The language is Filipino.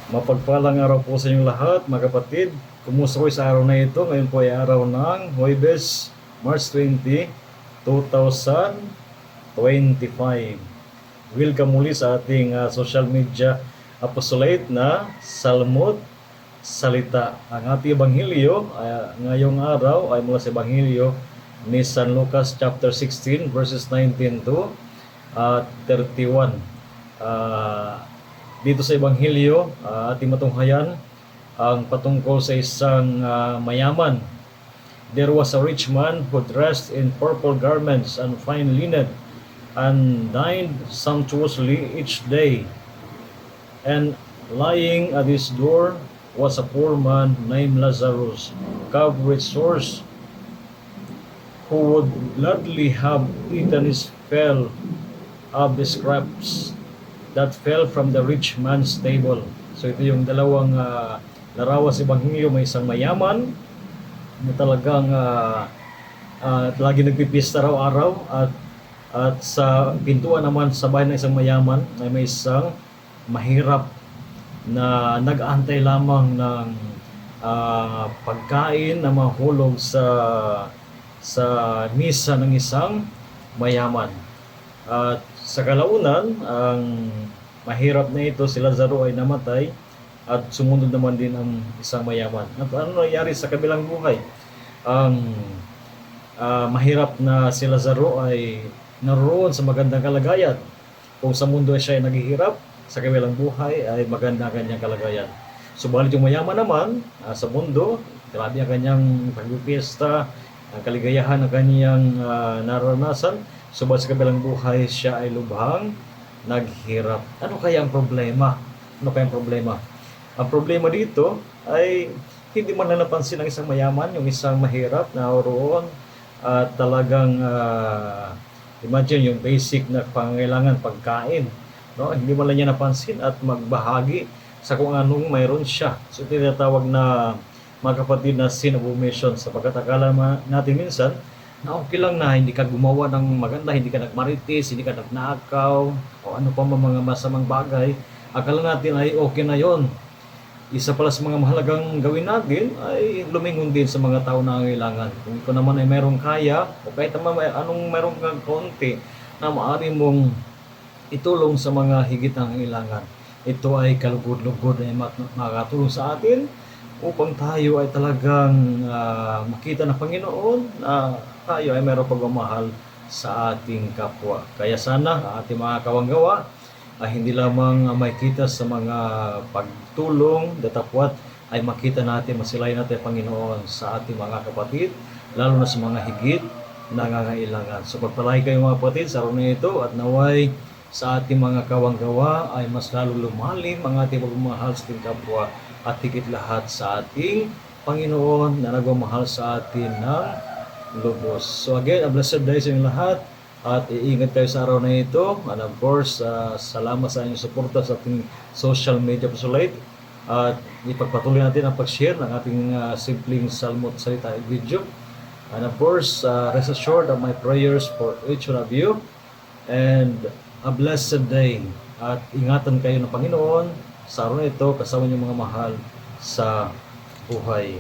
Mapagpalang araw po sa inyong lahat, mga kapatid. Kumusta po sa araw na ito? Ngayon po ay araw ng Huwebes, March 20, 2025. Welcome muli sa ating social media apostolate na Salmot Salita. Ang ating ebanghelyo ngayong araw ay mula sa ebanghelyo ni San Lucas chapter 16 verses 19 to 31. Dito sa ebanghelyo, ating matunghayan ang patungkol sa isang mayaman. There was a rich man who dressed in purple garments and fine linen and dined sumptuously each day. And lying at his door was a poor man named Lazarus, covered with sores, who would gladly have eaten his fill of the scraps that fell from the rich man's table. So ito yung dalawang larawan sa ebanghelyo. May isang mayaman na talagang lagi nagpipista araw-araw, at sa pintuan naman sa bahay ng isang mayaman ay may isang mahirap na nag-aantay lamang ng pagkain na mahulog sa misa ng isang mayaman. At sa kalaunan, ang mahirap na ito, si Lazaro, ay namatay at sumunod naman din ang isang mayaman. At ano nangyari sa kabilang buhay? Ang mahirap na si Lazaro ay naroon sa magandang kalagayan. Kung sa mundo siya ay naghihirap, sa kabilang buhay ay maganda ang kanyang kalagayan. Subalit yung mayaman naman sa mundo, grabe ang kanyang pagpipiesta, ang kaligayahan ng kanyang naranasan. Subalit sa kabilang buhay, siya ay lubhang naghirap. Ano kaya ang problema? Ano kaya ang problema? Ang problema dito ay hindi man lang napansin ng isang mayaman, yung isang mahirap na roon at talagang imagine yung basic na pangangailangan, pagkain. No? Hindi man lang niya napansin at magbahagi sa kung anong mayroon siya. So ito tinatawag na, mga kapatid, na sin of omission, sapagkat akala natin minsan na okay lang na hindi ka gumawa ng maganda, hindi ka nagmarites, hindi ka nagnakaw, o ano pa mga masamang bagay. Akala natin ay okay na yon. Isa pala sa mga mahalagang gawin natin ay lumingon din sa mga tao na nangangailangan. Kung ikaw naman ay mayroong kaya, o kahit naman anong mayroong konti na maaari mong itulong sa mga higit na nangangailangan, ito ay kalugod-lugod ay makatulong sa atin upang tayo ay talagang makita ng Panginoon na tayo ay mayroong pagmamahal sa ating kapwa. Kaya sana ang ating mga kawanggawa ay hindi lamang makita sa mga pagtulong, datapwat ay makita natin, masilayan natin ang Panginoon sa ating mga kapatid, lalo na sa mga higit na nangangailangan. So pagpalain kayo mga kapatid sa araw na ito, at naway sa ating mga kawanggawa ay mas lalo lumalim ang ating pagmamahal sa ating kapwa, at higit lahat sa ating Panginoon na nagmamahal sa atin ng lubos. So again, a blessed day sa inyong lahat, at iingat kayo sa araw na ito. And of course, salamat sa inyong suporta sa ating social media apostolate, at ipagpatuloy natin ang pag-share ng ating simpleng Salmot Salita video. And of course, rest assured of my prayers for each one of you, and a blessed day. At ingatan kayo ng Panginoon sa araw na ito kasama niyong mga mahal sa buhay.